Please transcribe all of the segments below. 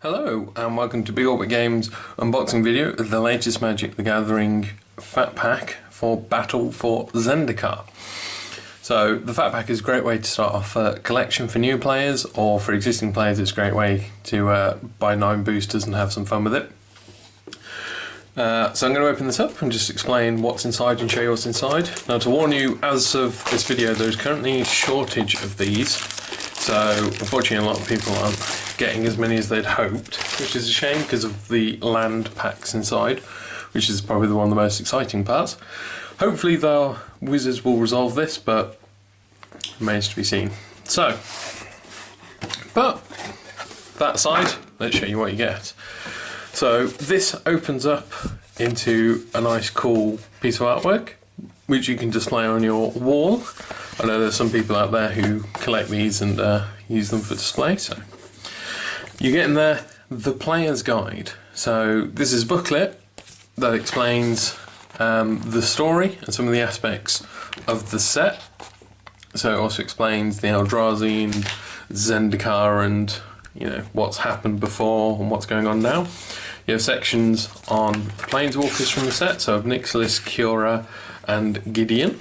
Hello and welcome to Big Orbit Games unboxing video of the latest Magic the Gathering Fat Pack for Battle for Zendikar. So the Fat Pack is a great way to start off a collection for new players, or for existing players it's a great way to buy 9 boosters and have some fun with it. So I'm going to open this up and just explain what's inside and show you what's inside. Now, to warn you, as of this video there's currently a shortage of these, so unfortunately a lot of people aren't getting as many as they'd hoped, which is a shame because of the land packs inside, which is probably one of the most exciting parts. Hopefully the Wizards will resolve this, but remains to be seen. So, but that aside, let's show you what you get. So this opens up into a nice cool piece of artwork which you can display on your wall. I know there's some people out there who collect these and use them for display, so you get in there the player's guide. So this is a booklet that explains the story and some of the aspects of the set. So it also explains the Eldrazi and Zendikar and what's happened before and what's going on now. You have sections on the planeswalkers from the set, so of Nixilis, Kiora and Gideon.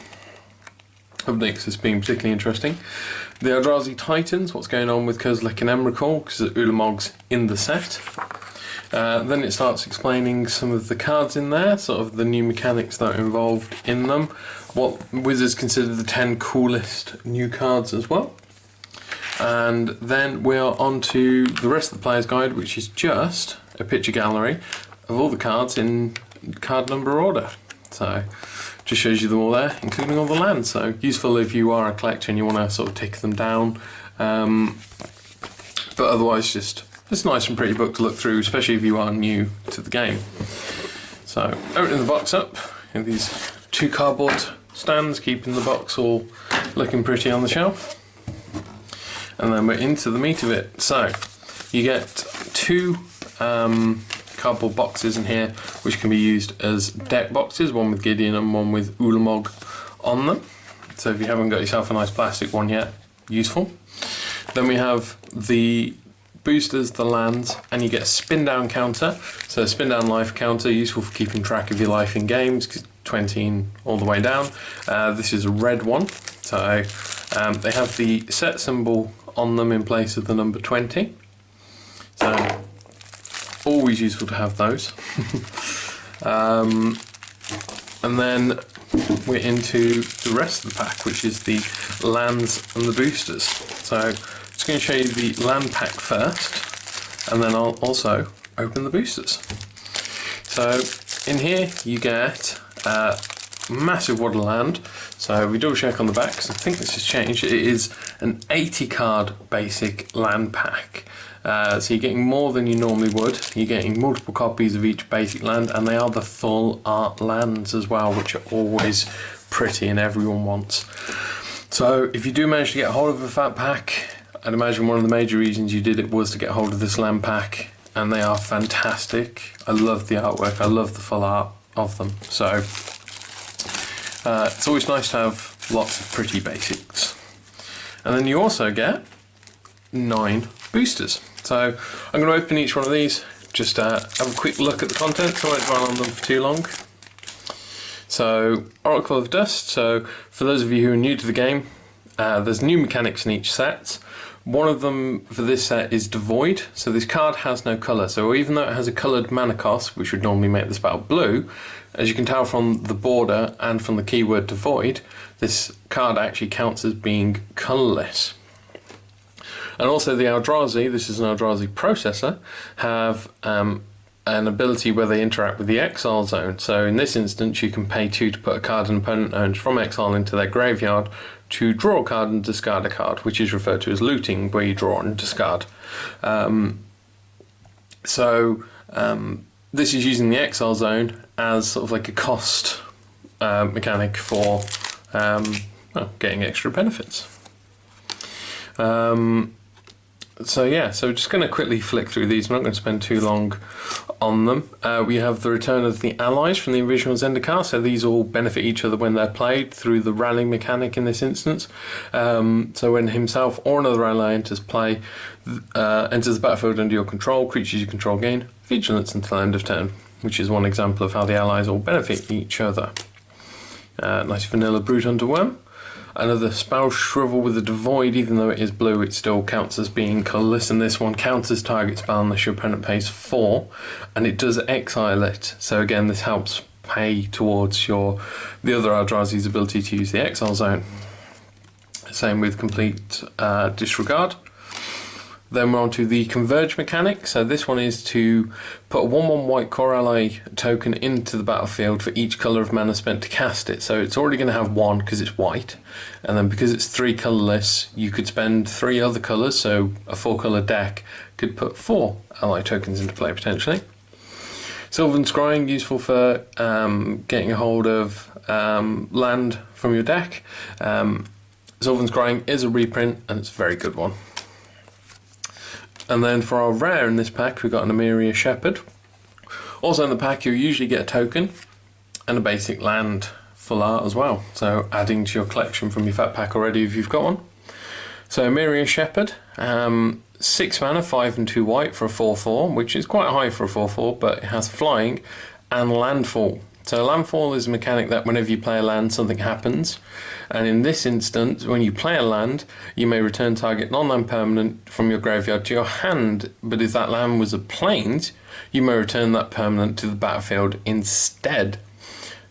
Of Nixilis being particularly interesting. The Eldrazi Titans, what's going on with Kozilek and Emrakul, because Ulamog's in the set. Then it starts explaining some of the cards in there, sort of the new mechanics that are involved in them, what Wizards consider the 10 coolest new cards as well. And then we are on to the rest of the player's guide, which is just a picture gallery of all the cards in card number order. So just shows you them all there, including all the lands. So useful if you are a collector and you want to sort of tick them down. But otherwise just a nice and pretty book to look through, especially if you are new to the game. So opening the box up in these 2 cardboard stands, keeping the box all looking pretty on the shelf. And then we're into the meat of it. So you get 2 cardboard boxes in here, which can be used as deck boxes, one with Gideon and one with Ulamog on them. So if you haven't got yourself a nice plastic one yet, useful. Then we have the boosters, the lands, and you get a spin down counter. So a spin down life counter, useful for keeping track of your life in games, 20 all the way down. This is a red one, so they have the set symbol on them in place of the number 20. So always useful to have those. And then we're into the rest of the pack, which is the lands and the boosters. So I'm just going to show you the land pack first, and then I'll also open the boosters. So in here you get massive wad of land. So we double check on the back, because I think this has changed. It is an 80 card basic land pack. So you're getting more than you normally would. You're getting multiple copies of each basic land, and they are the full art lands as well, which are always pretty and everyone wants. So if you do manage to get hold of a Fat Pack, I'd imagine one of the major reasons you did it was to get hold of this land pack, and they are fantastic. I love the artwork, I love the full art of them. So it's always nice to have lots of pretty basics. And then you also get 9 boosters. So I'm going to open each one of these, just have a quick look at the contents. I won't dwell on them for too long. So Oracle of Dust, so for those of you who are new to the game, there's new mechanics in each set. One of them for this set is Devoid, so this card has no colour, so even though it has a coloured mana cost, which would normally make the spell blue, as you can tell from the border and from the keyword Devoid, this card actually counts as being colourless. And also the Eldrazi, this is an Eldrazi processor, have an ability where they interact with the exile zone. So in this instance you can pay 2 to put a card an opponent owns from exile into their graveyard to draw a card and discard a card, which is referred to as looting, where you draw and discard. This is using the exile zone as sort of like a cost mechanic for getting extra benefits. So yeah, so just going to quickly flick through these. I'm not going to spend too long on them. We have the return of the allies from the original Zendikar, so these all benefit each other when they're played through the rallying mechanic in this instance. So when himself or another ally enters play, enters the battlefield under your control, creatures you control gain vigilance until end of turn, which is one example of how the allies all benefit each other. Nice vanilla Brute Underworm. Another Spell Shrivel with a Devoid. Even though it is blue, it still counts as being colourless, and this one counters target spell unless your opponent pays 4, and it does exile it. So again, this helps pay towards the other Eldrazi's ability to use the exile zone. Same with Complete Disregard. Then we're on to the Converge mechanic. So this one is to put a 1/1 white core ally token into the battlefield for each colour of mana spent to cast it. So it's already going to have 1 because it's white, and then because it's 3 colourless, you could spend 3 other colours, so a 4-colour deck could put 4 ally tokens into play potentially. Sylvan Scrying, useful for getting a hold of land from your deck. Sylvan Scrying is a reprint, and it's a very good one. And then for our rare in this pack, we've got an Emeria Shepherd. Also in the pack, you'll usually get a token and a basic land full art as well. So adding to your collection from your fat pack already if you've got one. So Emeria Shepherd, 6 mana, 5 and 2 white for a 4/4, which is quite high for a 4/4, but it has flying and landfall. So landfall is a mechanic that whenever you play a land, something happens. And in this instance, when you play a land, you may return target non-land permanent from your graveyard to your hand. But if that land was a plains, you may return that permanent to the battlefield instead.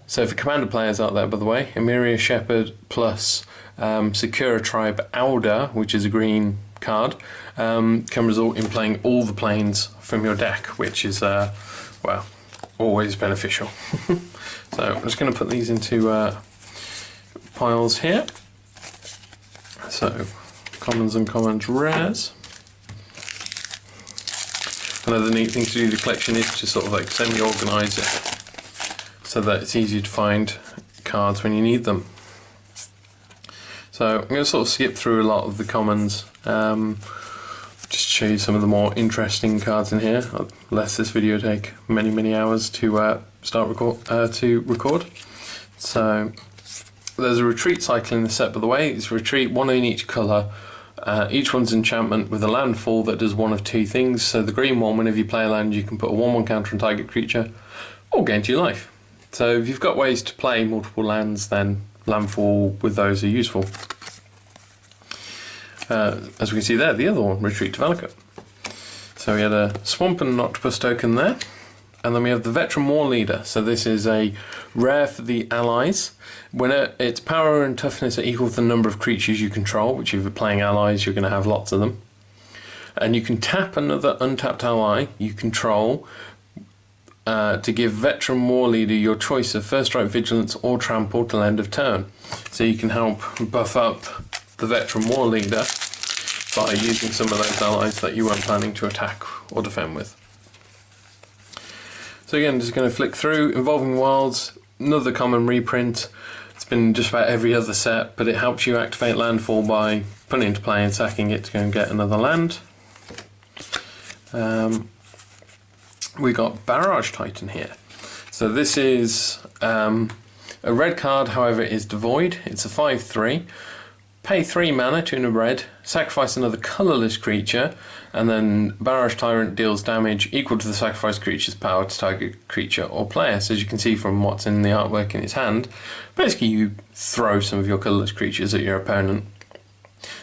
So for commander players out there, by the way, Emeria Shepherd plus Sakura Tribe Alder, which is a green card, can result in playing all the plains from your deck, which is, well, always beneficial. So I'm just going to put these into piles here. So commons and commons rares. Another neat thing to do with the collection is to sort of like semi-organise it so that it's easy to find cards when you need them. So I'm going to sort of skip through a lot of the commons, just show you some of the more interesting cards in here, lest this video take many hours to record. So there's a retreat cycle in the set, by the way. It's retreat, 1 in each colour. Each one's enchantment with a landfall that does one of 2 things. So the green one, whenever you play a land, you can put a 1/1 counter on target creature or gain 2 life. So if you've got ways to play multiple lands, then landfall with those are useful. As we can see there, the other one, Retreat to Valakut. So we had a Swamp and an Octopus token there. And then we have the Veteran War Leader. So this is a rare for the allies. When its power and toughness are equal to the number of creatures you control, which if you're playing allies, you're going to have lots of them. And you can tap another untapped ally you control to give Veteran War Leader your choice of First Strike, Vigilance or Trample till end of turn. So you can help buff up the Veteran War Leader by using some of those allies that you weren't planning to attack or defend with. So again, just going to flick through. Involving Wilds, another common reprint. It's been just about every other set, but it helps you activate landfall by putting it into play and sacking it to go and get another land. We got Barrage Titan here. So this is a red card, however it is devoid. It's a 5/3. Pay 3 mana, 2 and a red, sacrifice another colourless creature, and then Barrage Tyrant deals damage equal to the sacrificed creature's power to target creature or player. So as you can see from what's in the artwork in its hand, basically you throw some of your colourless creatures at your opponent.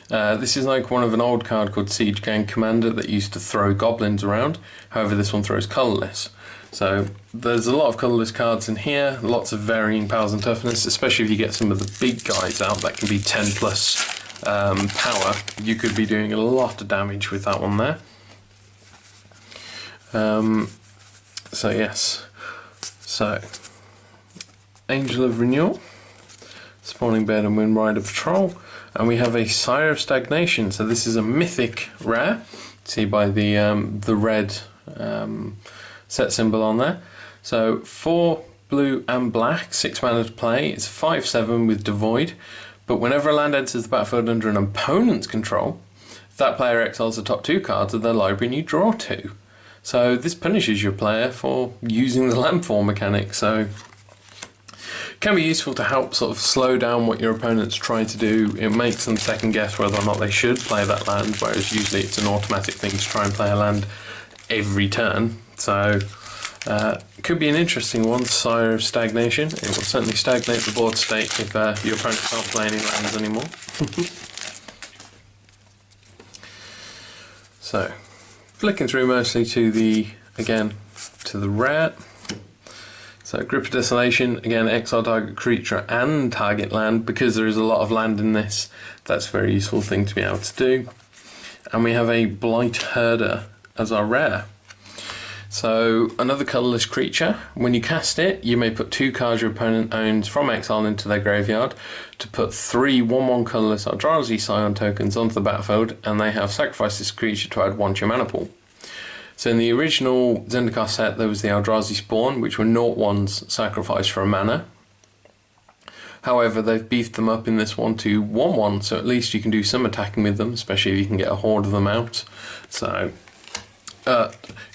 This is like one of an old card called Siege Gang Commander that used to throw goblins around, however this one throws colourless. So there's a lot of colourless cards in here, lots of varying powers and toughness, especially if you get some of the big guys out that can be 10 plus power. You could be doing a lot of damage with that one there. So yes, so Angel of Renewal, Spawning Bed and Windrider Patrol, and we have a Sire of Stagnation. So this is a mythic rare, see by the red set symbol on there. So 4 blue and black, 6 mana to play. It's 5/7 with devoid, but whenever a land enters the battlefield under an opponent's control, that player exiles the top 2 cards of their library and you draw 2. So this punishes your player for using the landfall mechanic, so it can be useful to help sort of slow down what your opponent's trying to do. It makes them second guess whether or not they should play that land, whereas usually it's an automatic thing to try and play a land every turn. So it could be an interesting one, Sire of Stagnation. It will certainly stagnate the board state if your opponent can't play any lands anymore. So, flicking through mostly to the, again, to the rare. So Grip of Desolation, again, exile target creature and target land. Because there is a lot of land in this, that's a very useful thing to be able to do. And we have a Blight Herder as our rare. So another colourless creature. When you cast it, you may put 2 cards your opponent owns from exile into their graveyard to put 3 1/1 colourless Eldrazi Scion tokens onto the battlefield, and they have sacrificed this creature to add 1 to your mana pool. So in the original Zendikar set, there was the Eldrazi Spawn, which were 0/1s sacrificed for a mana. However, they've beefed them up in this one to 1/1, so at least you can do some attacking with them, especially if you can get a horde of them out. So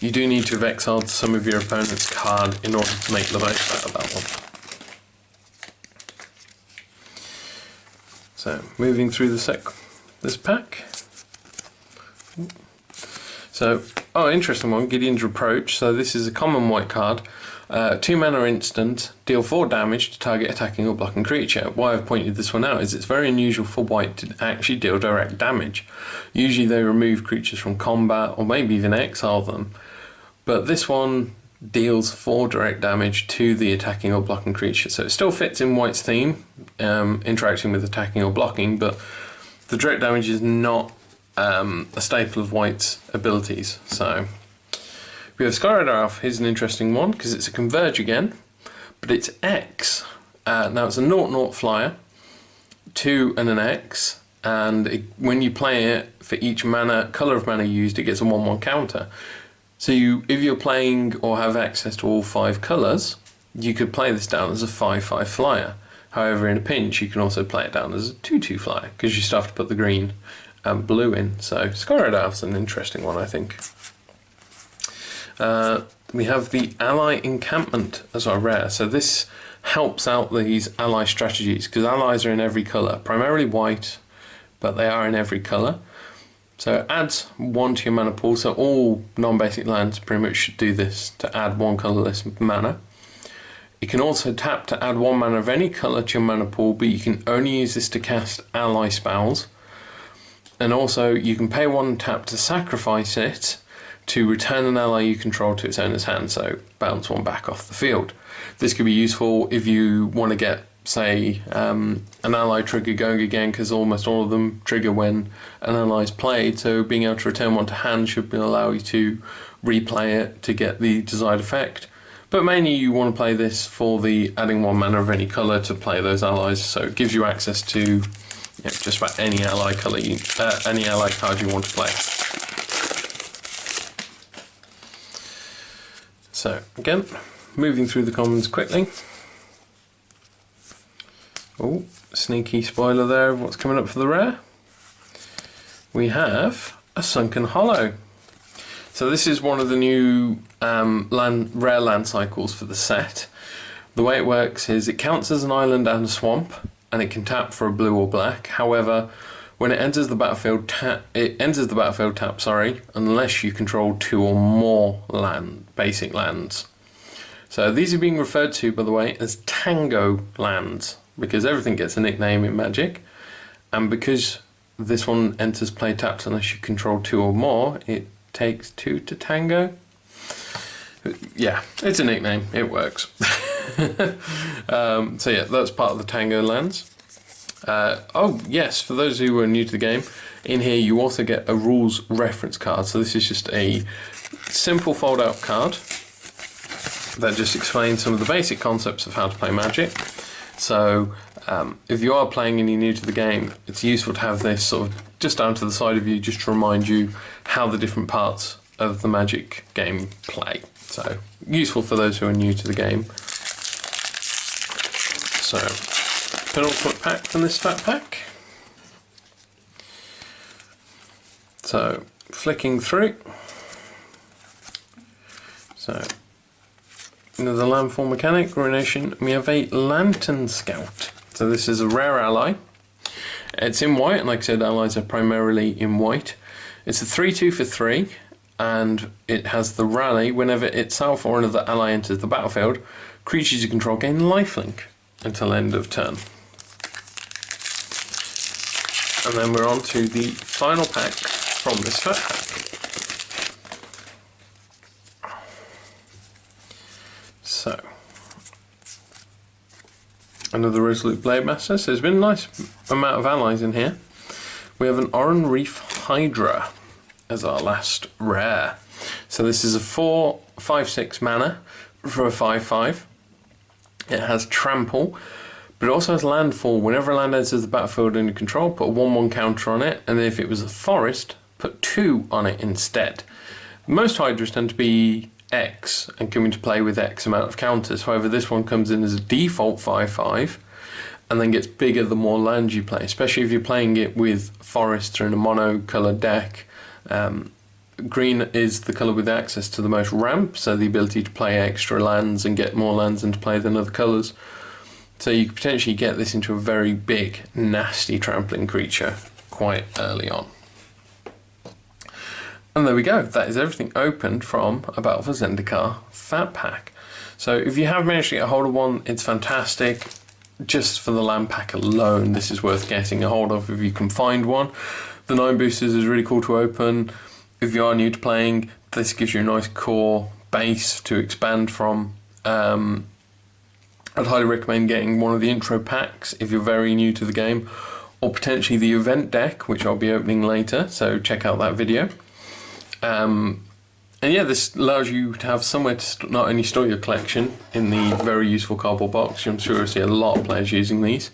you do need to have exiled some of your opponent's card in order to make the most out of that one. So, moving through this pack. So, interesting one, Gideons Reproach. So this is a common white card. 2 mana instant, deal 4 damage to target attacking or blocking creature. Why I've pointed this one out is it's very unusual for white to actually deal direct damage. Usually they remove creatures from combat or maybe even exile them. But this one deals 4 direct damage to the attacking or blocking creature. So it still fits in white's theme, interacting with attacking or blocking, but the direct damage is not a staple of white's abilities. So we have Sky Rider Alpha. Here's an interesting one because it's a Converge again, but it's X. Now it's a 0/0 flyer, 2 and an X, and when you play it, for each colour of mana used, it gets a 1/1 counter. So if you're playing or have access to all 5 colours, you could play this down as a 5/5 flyer. However, in a pinch, you can also play it down as a 2/2 flyer because you still have to put the green and blue in. So Sky Rider Alpha's an interesting one, I think. We have the Ally Encampment as our rare. So this helps out these ally strategies because allies are in every colour, primarily white, but they are in every colour. So it adds 1 to your mana pool, so all non-basic lands pretty much should do this to add 1 colourless mana. You can also tap to add 1 mana of any colour to your mana pool, but you can only use this to cast ally spells. And also you can pay 1 tap to sacrifice it to return an ally you control to its owner's hand, so bounce 1 back off the field. This could be useful if you want to get, say, an ally trigger going again, because almost all of them trigger when an ally is played, so being able to return 1 to hand should allow you to replay it to get the desired effect. But mainly you want to play this for the adding 1 mana of any colour to play those allies, so it gives you access to just about any ally colour, any ally card you want to play. So again, moving through the commons quickly. Oh, sneaky spoiler there of what's coming up for the rare. We have a Sunken Hollow. So this is one of the new rare land cycles for the set. The way it works is it counts as an island and a swamp, and it can tap for a blue or black. However, when it enters the battlefield, tap, unless you control 2 or more basic lands. So these are being referred to, by the way, as Tango lands, because everything gets a nickname in Magic, and because this one enters play tapped unless you control 2 or more, it takes 2 to tango. Yeah, it's a nickname, it works. So yeah, that's part of the Tango lands. Oh yes, for those who are new to the game, in here you also get a rules reference card. So this is just a simple fold out card that just explains some of the basic concepts of how to play Magic. So if you are playing and you're new to the game, it's useful to have this sort of just down to the side of you, just to remind you how the different parts of the Magic game play. So useful for those who are new to the game. So penultimate pack from this fat pack. So flicking through. So another landfall mechanic, Ruination. We have a Lantern Scout. So this is a rare ally. It's in white, and like I said, allies are primarily in white. It's a 3/2 for 3, and it has the rally. Whenever itself or another ally enters the battlefield, creatures you control gain lifelink until end of turn. And then we're on to the final pack from this fat pack. So, another Resolute Blade Master. So there's been a nice amount of allies in here. We have an Oran Reef Hydra as our last rare. So this is a 4/5/6 mana for a 5/5. It has Trample, but it also has Landfall. Whenever a land enters the battlefield under control, put a 1/1 counter on it, and then if it was a forest, put 2 on it instead. Most Hydras tend to be X and come into play with X amount of counters. However, this one comes in as a default 5/5 and then gets bigger the more land you play, especially if you're playing it with forests or in a mono-coloured deck. Green is the colour with access to the most ramp, so the ability to play extra lands and get more lands into play than other colours. So you could potentially get this into a very big, nasty trampling creature quite early on. And there we go, that is everything opened from A Battle for Zendikar Fat Pack. So if you have managed to get a hold of one, it's fantastic. Just for the land pack alone, this is worth getting a hold of if you can find one. The 9 boosters is really cool to open. If you are new to playing, this gives you a nice core base to expand from. I'd highly recommend getting one of the intro packs if you're very new to the game, or potentially the event deck, which I'll be opening later, so check out that video. And yeah, this allows you to have somewhere to not only store your collection in the very useful cardboard box. I'm sure you'll see a lot of players using these,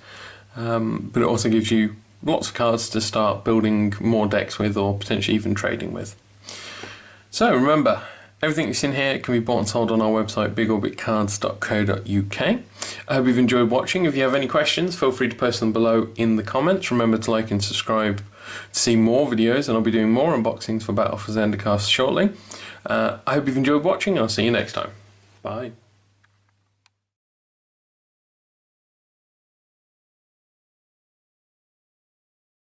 but it also gives you lots of cards to start building more decks with, or potentially even trading with. So remember, everything that's in here can be bought and sold on our website, bigorbitcards.co.uk. I hope you've enjoyed watching. If you have any questions, feel free to post them below in the comments. Remember to like and subscribe to see more videos, and I'll be doing more unboxings for Battle for Zendikar shortly. I hope you've enjoyed watching, and I'll see you next time. Bye.